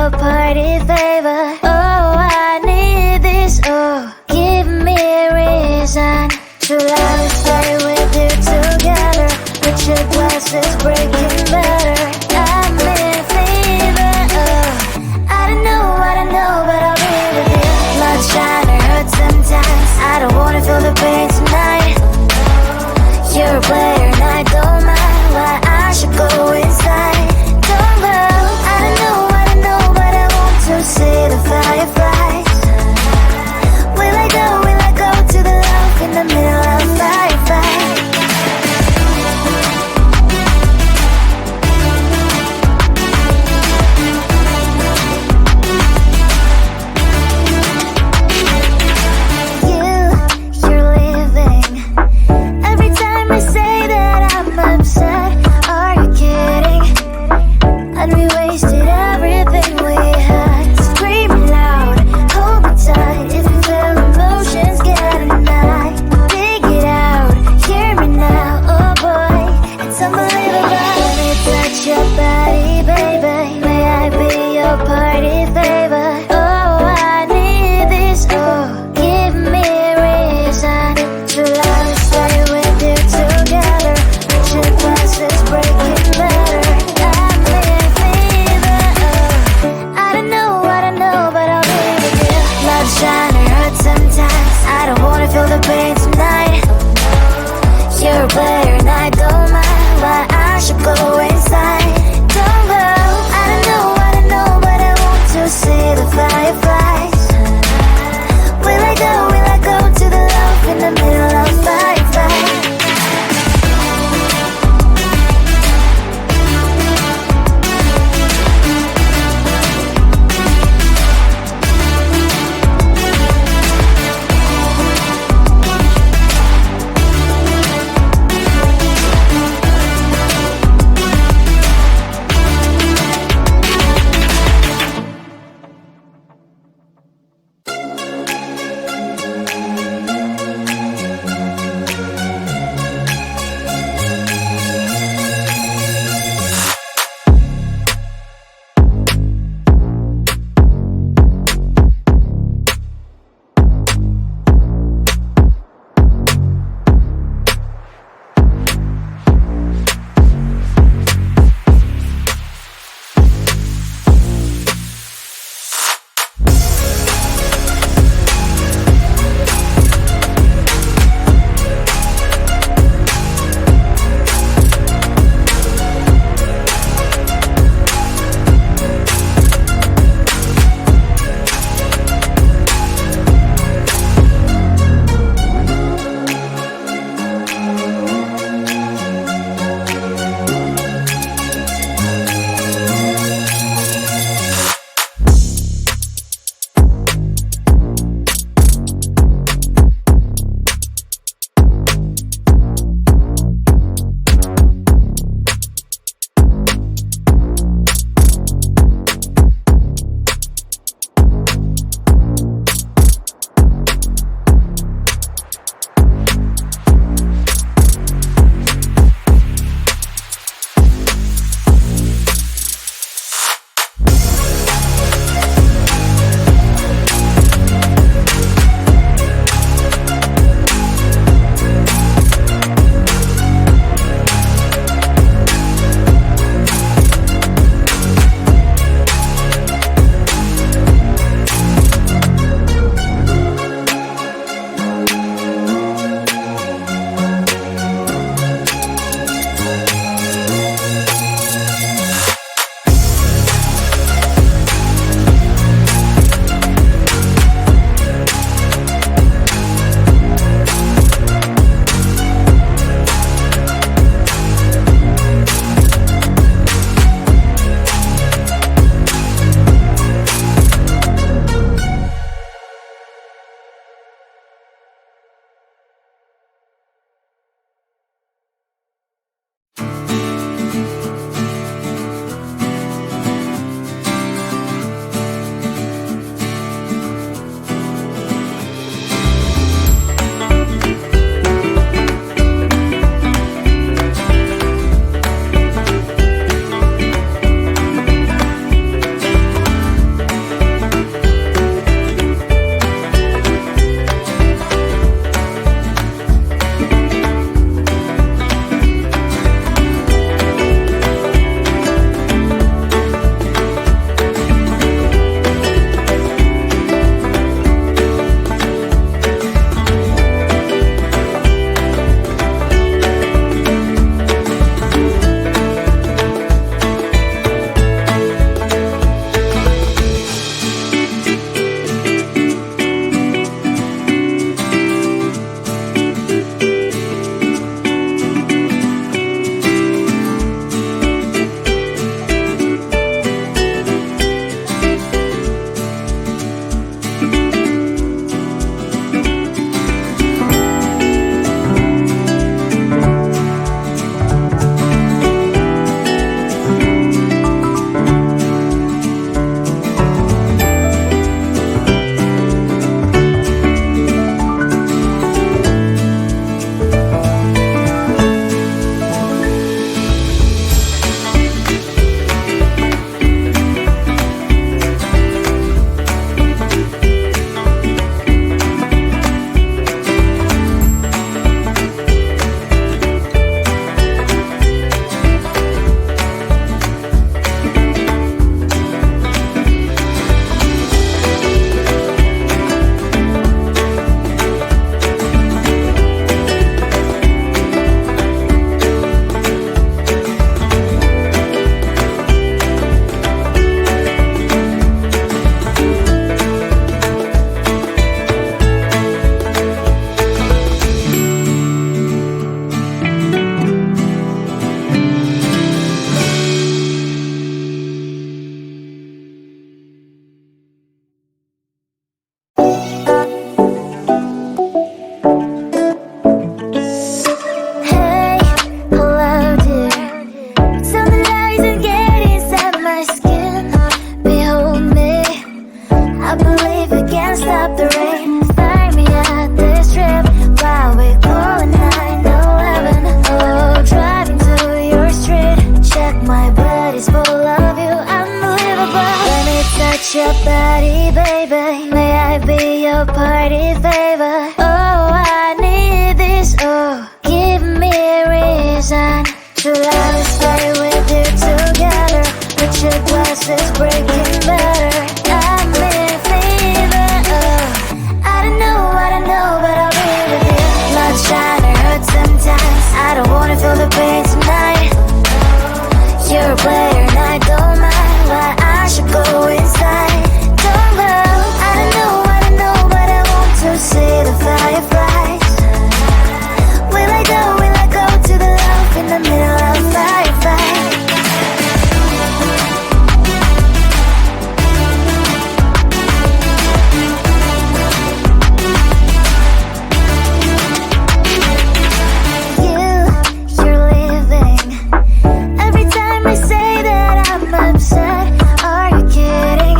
your party favor. Oh, I need this. Oh, give me a reason to love and stay with you together. But your glass is breaking better. I'm in fever. Oh, I don't know, but I'll be with you. Blood shine or hurt sometimes. I don't wanna feel the pain tonight. You're a player and I don't mind why I should go inside. Don't go. I don't know, but I want to see the fireflies. Will I go to the love in the middle of a firefight? You're leaving. Every time I say that I'm upset, are you kidding? And we wasted everything we had. Screaming loud, hold me tight. If you feel emotions getting mad, dig it out, hear me now. Oh boy, it's unbelievable. Let me touch your body, baby. May I be your party favor? Oh, I need this. Oh, give me a reason to love and stay with you together. But your glass is breaking better. I'm in fever. Oh, I don't know, but I'll be with you. Love shine or hurt sometimes. I don't wanna feel the pain tonight. You're a player and I don't mind why I should go inside. Don't go. I don't know, but I want to see the fireflies. Will I go to the love in the middle of firefight? stop the rain. Start me at this trip while we calling 911. Oh, driving to your street. Check my body's full of you, unbelievable. Let me touch your body, baby. May I be your party favor? Oh, I need this. Oh, give me a reason to let us stay with you together. With your glasses breaking better. I'm in fever. Oh, I don't know, but I'll be with you. Not trying to hurt sometimes. I don't wanna feel the pain tonight. You're a player and I don't mind. Why I should go inside. Don't go. I don't know, but I want to see the fireflies. Will I go to the love in the middle of firefight? You're leaving. Every time I say that I'm upset, are you kidding?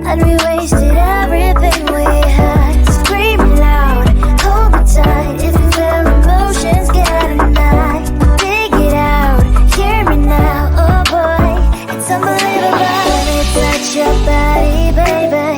And we wasted everything we had. Screaming loud, hold me tight. If you feel emotions getting high, dig it out, hear me now. Oh boy, it's unbelievable. Let me touch your body, baby.